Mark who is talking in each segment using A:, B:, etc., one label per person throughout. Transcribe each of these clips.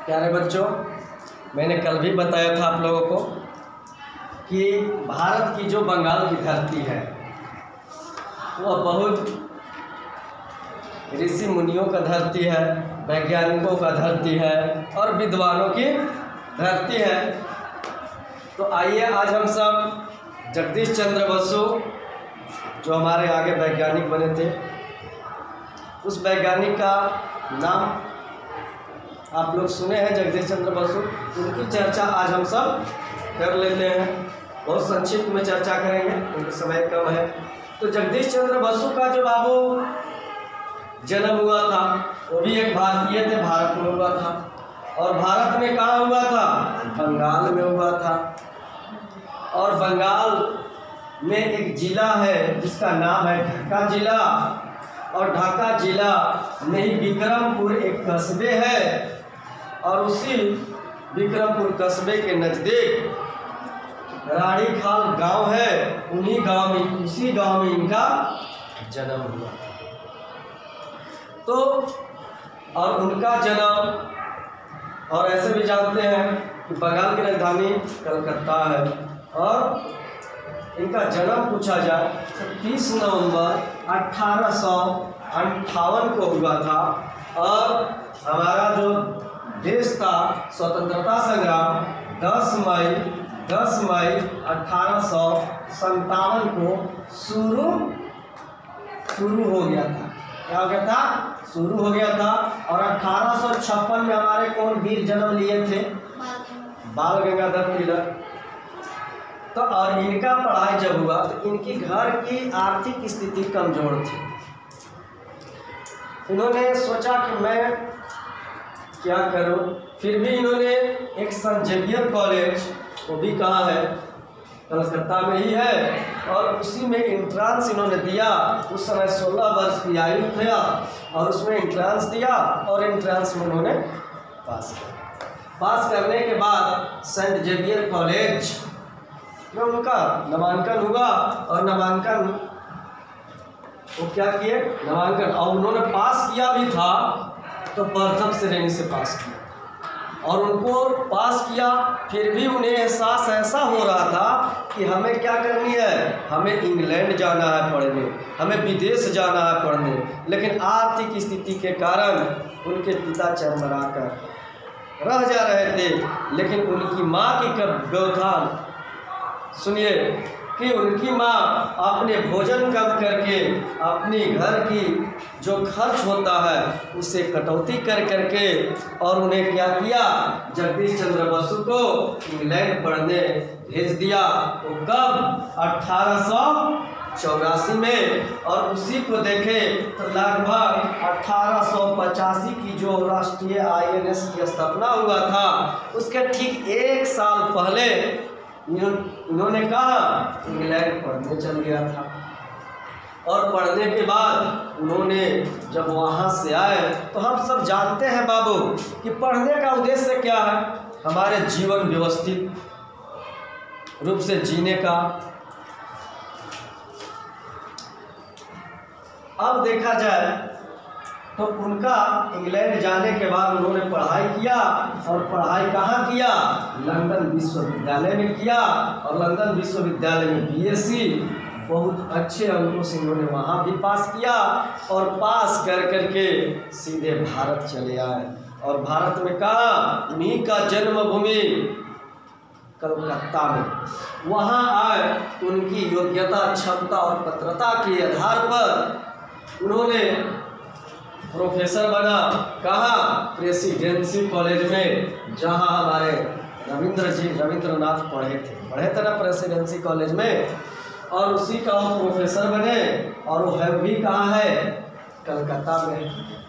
A: प्यारे बच्चों, मैंने कल भी बताया था आप लोगों को कि भारत की जो बंगाल की धरती है वह बहुत ऋषि मुनियों का धरती है, वैज्ञानिकों का धरती है और विद्वानों की धरती है। तो आइए आज हम सब जगदीश चंद्र बसु जो हमारे आगे वैज्ञानिक बने थे, उस वैज्ञानिक का नाम आप लोग सुने हैं, जगदीश चंद्र बसु। उनकी चर्चा आज हम सब कर लेते हैं। बहुत संक्षिप्त में चर्चा करेंगे क्योंकि समय कम है। तो जगदीश चंद्र बसु का जो बाबू जन्म हुआ था वो भी एक भारतीय थे, भारत में हुआ था। और भारत में कहाँ हुआ था? बंगाल में हुआ था। और बंगाल में एक जिला है जिसका नाम है ढाका जिला। और ढाका जिला में ही विक्रमपुर एक कस्बे है और उसी विक्रमपुर कस्बे के नज़दीक राड़ी खाल गांव है। उसी गांव में इनका जन्म हुआ। तो और उनका जन्म, और ऐसे भी जानते हैं कि बंगाल की राजधानी कलकत्ता है। और इनका जन्म पूछा जाए तो 30 नवंबर 1858 को हुआ था। और हमारा जो देश था स्वतंत्रता संग्राम 10 मई 1857 को शुरू हो गया था। क्या हो गया था? शुरू हो गया था। और 1856 में हमारे कौन वीर जन्म लिए थे? बाल गंगाधर तिलक। तो और इनका पढ़ाई जब हुआ तो इनकी घर की आर्थिक स्थिति कमजोर थी। इन्होंने सोचा कि मैं क्या करूं। फिर भी इन्होंने एक सेंट जेवियर कॉलेज, वो भी कहाँ है? कलकत्ता में ही है। और उसी में एंट्रांस इन्होंने दिया। उस समय 16 वर्ष की आयु था और उसमें एंट्रांस दिया और एंट्रांस में उन्होंने पास किया। पास करने के बाद सेंट जेवियर कॉलेज में उनका नामांकन हुआ। और नामांकन वो क्या किए? नामांकन, और उन्होंने पास किया भी था तो प्रथम श्रेणी से पास किया। और उनको पास किया, फिर भी उन्हें एहसास ऐसा हो रहा था कि हमें क्या करनी है, हमें इंग्लैंड जाना है पढ़ने, हमें विदेश जाना है पढ़ने। लेकिन आर्थिक स्थिति के कारण उनके पिता चरमरा कर रह जा रहे थे। लेकिन उनकी माँ की व्यवधान सुनिए कि उनकी माँ अपने भोजन कम करके अपनी घर की जो खर्च होता है उससे कटौती कर करके और उन्हें क्या किया? जगदीश चंद्र बसु को इंग्लैंड पढ़ने भेज दिया। तो कब? 1884 में। और उसी को देखे तो लगभग 1885 की जो राष्ट्रीय INS की स्थापना हुआ था उसके ठीक 1 साल पहले इन्होंने कहा इंग्लैंड पढ़ने चल गया था। और पढ़ने के बाद उन्होंने जब वहाँ से आए तो हम सब जानते हैं बाबू कि पढ़ने का उद्देश्य क्या है? हमारे जीवन व्यवस्थित रूप से जीने का। अब देखा जाए तो उनका इंग्लैंड जाने के बाद उन्होंने पढ़ाई किया। और पढ़ाई कहाँ किया? लंदन विश्वविद्यालय में किया। और लंदन विश्वविद्यालय में BSc बहुत अच्छे अंकों से उन्होंने वहाँ भी पास किया। और पास कर करके सीधे भारत चले आए। और भारत में कहाँ? उन्हीं का जन्मभूमि कलकत्ता में। वहाँ आए तो उनकी योग्यता, क्षमता और पात्रता के आधार पर उन्होंने प्रोफेसर बना। कहाँ? प्रेसिडेंसी कॉलेज में, जहाँ हमारे रविंद्रनाथ पढ़े थे ना, प्रेसिडेंसी कॉलेज में। और उसी का वो प्रोफेसर बने। और वो है भी कहाँ है? कलकत्ता में।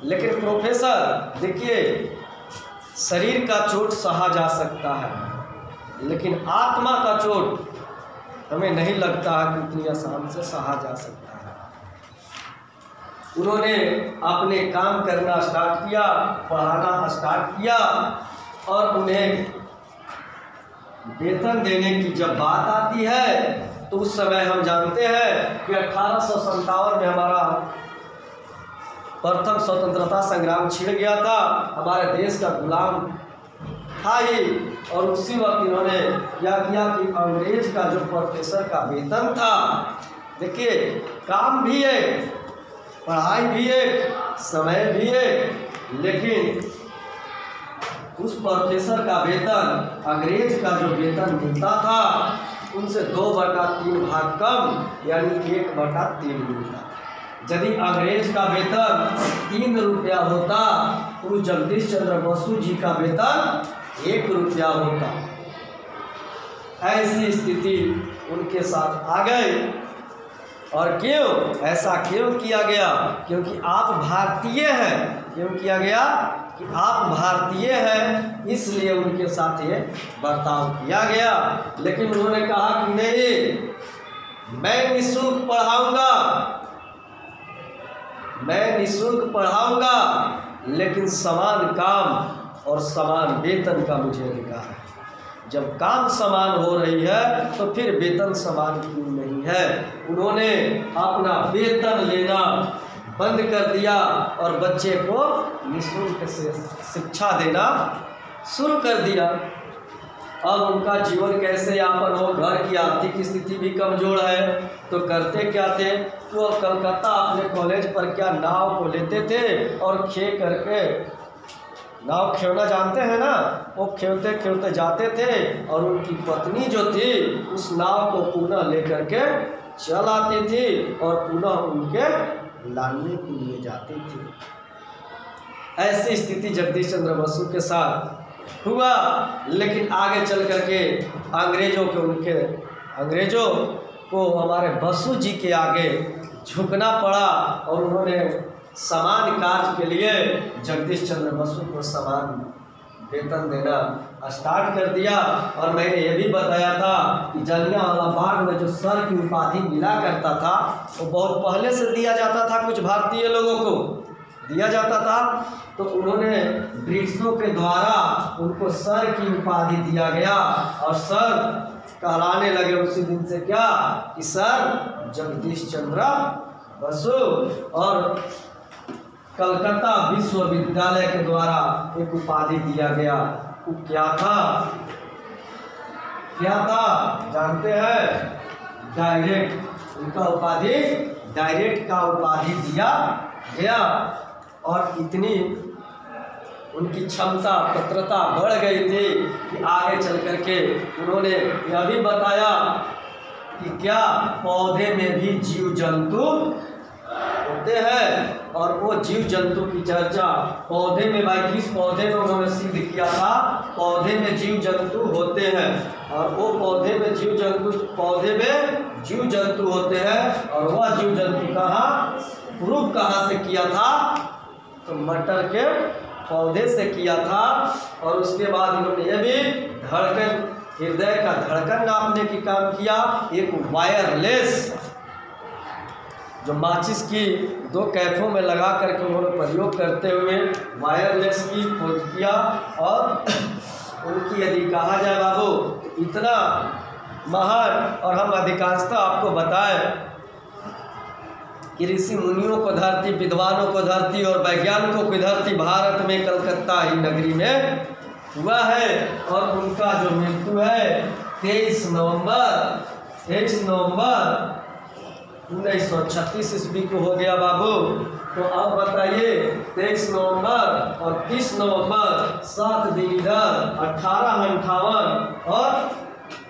A: लेकिन प्रोफेसर देखिए, शरीर का चोट सहा जा सकता है लेकिन आत्मा का चोट हमें नहीं लगता है कि इतनी आसान से सहा जा सकता है। उन्होंने अपने काम करना स्टार्ट किया, पढ़ाना स्टार्ट किया। और उन्हें वेतन देने की जब बात आती है तो उस समय हम जानते हैं कि 1857 में हमारा प्रथम स्वतंत्रता संग्राम छिड़ गया था। हमारे देश का गुलाम था ही। और उसी वक्त इन्होंने क्या किया कि अंग्रेज का जो प्रोफेसर का वेतन था, देखिए काम भी है, पढ़ाई भी है, समय भी है, लेकिन उस प्रोफेसर का वेतन अंग्रेज का जो वेतन मिलता था उनसे 2/3 भाग कम, यानी 1/3 मिलता। यदि अंग्रेज का वेतन 3 रुपया होता तो जगदीश चंद्र बसु जी का वेतन 1 रुपया होता। ऐसी स्थिति उनके साथ आ गई। और क्यों ऐसा क्यों किया गया? क्योंकि आप भारतीय हैं। क्यों किया गया? कि आप भारतीय हैं, इसलिए उनके साथ ये बर्ताव किया गया। लेकिन उन्होंने कहा कि नहीं, मैं निःशुल्क पढ़ाऊंगा, मैं निःशुल्क पढ़ाऊंगा, लेकिन समान काम और समान वेतन का मुझे अधिकार है। जब काम समान हो रही है तो फिर वेतन समान क्यों नहीं है? उन्होंने अपना वेतन लेना बंद कर दिया और बच्चे को निःशुल्क से शिक्षा देना शुरू कर दिया। अब उनका जीवन कैसे यापन हो? घर की आर्थिक स्थिति भी कमजोर है, तो करते क्या थे? वो कलकत्ता अपने कॉलेज पर क्या नाव को लेते थे और खे करके, नाव खेवना जानते हैं ना, वो खेवते खेवते जाते थे और उनकी पत्नी जो थी उस नाव को पुनः लेकर के चल आती थी और पुनः उनके लाने के लिए जाती थी। ऐसी स्थिति जगदीश चंद्र बसु के साथ हुआ। लेकिन आगे चल करके अंग्रेजों को हमारे बसु जी के आगे झुकना पड़ा और उन्होंने समान कार्य के लिए जगदीश चंद्र बसु को समान वेतन देना स्टार्ट कर दिया। और मैंने ये भी बताया था कि जलियांवाला बाग में जो सर की उपाधि मिला करता था वो बहुत पहले से दिया जाता था, कुछ भारतीय लोगों को दिया जाता था। तो उन्होंने ब्रिटिशों के द्वारा उनको सर की उपाधि दिया गया और सर कहलाने लगे उसी दिन से क्या कि सर जगदीश चंद्र बसु। और कलकत्ता विश्वविद्यालय के द्वारा एक उपाधि दिया गया, वो क्या था जानते हैं? डायरेक्ट। उनका उपाधि डायरेक्ट का उपाधि दिया गया। और इतनी उनकी क्षमता पत्रता बढ़ गई थी कि आगे चल करके उन्होंने यह भी बताया कि क्या पौधे में भी जीव जंतु होते हैं। और वो जीव जंतु की चर्चा पौधे में, भाई किस पौधे में उन्होंने सिद्ध किया था? पौधे में जीव जंतु होते हैं। और वो पौधे में जीव जंतु होते हैं। और वह जीव जंतु प्रूफ कहाँ से किया था? तो मटर के पौधे से किया था। और उसके बाद इन्होंने ये भी धड़कन, हृदय का धड़कन नापने की काम किया। एक वायरलेस जो माचिस की 2 कैफों में लगा करके उन्होंने प्रयोग करते हुए वायरलेस की खोज किया। और उनकी यदि कहा जाए बाबू तो इतना महान, और हम अधिकांशतः आपको बताएं कि ऋषि मुनियों को धरती, विद्वानों को धरती और वैज्ञानिकों को धरती भारत में कलकत्ता ही नगरी में हुआ है। और उनका जो मृत्यु है 23 नवंबर 1936 ईस्वी को हो गया बाबू। तो अब बताइए 23 नवंबर और 30 नवंबर 7 दिन इधर, 1858 और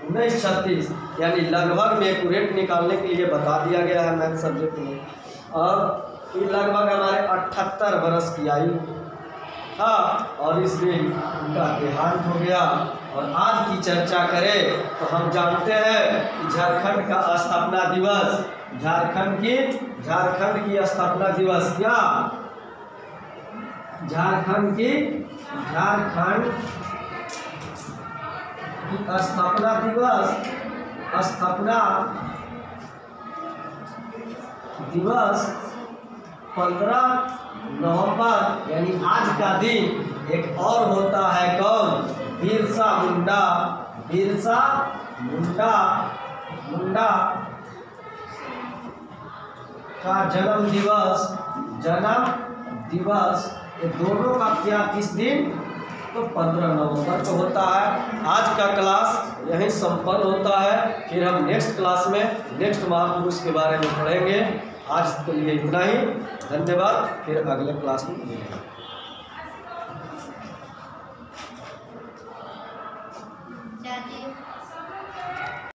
A: 1936, यानी लगभग में एक्यूरेट निकालने के लिए बता दिया गया है मैथ सब्जेक्ट में। और ये लगभग हमारे 78 बरस की आयु था और इस दिन उनका देहांत हो गया। और आज की चर्चा करें तो हम जानते हैं कि झारखंड का स्थापना दिवस, झारखंड की स्थापना दिवस क्या? झारखंड की स्थापना दिवस 15 नवंबर, यानी आज का दिन एक और होता है। कौन? बिरसा मुंडा का जन्म दिवस। ये दोनों का क्या किस दिन? तो 15 नवंबर को होता है। आज का क्लास यहीं संपन्न होता है। फिर हम नेक्स्ट क्लास में नेक्स्ट महापुरुष के बारे में पढ़ेंगे। आज के लिए इतना ही, धन्यवाद। फिर अगले क्लास में मिलेंगे।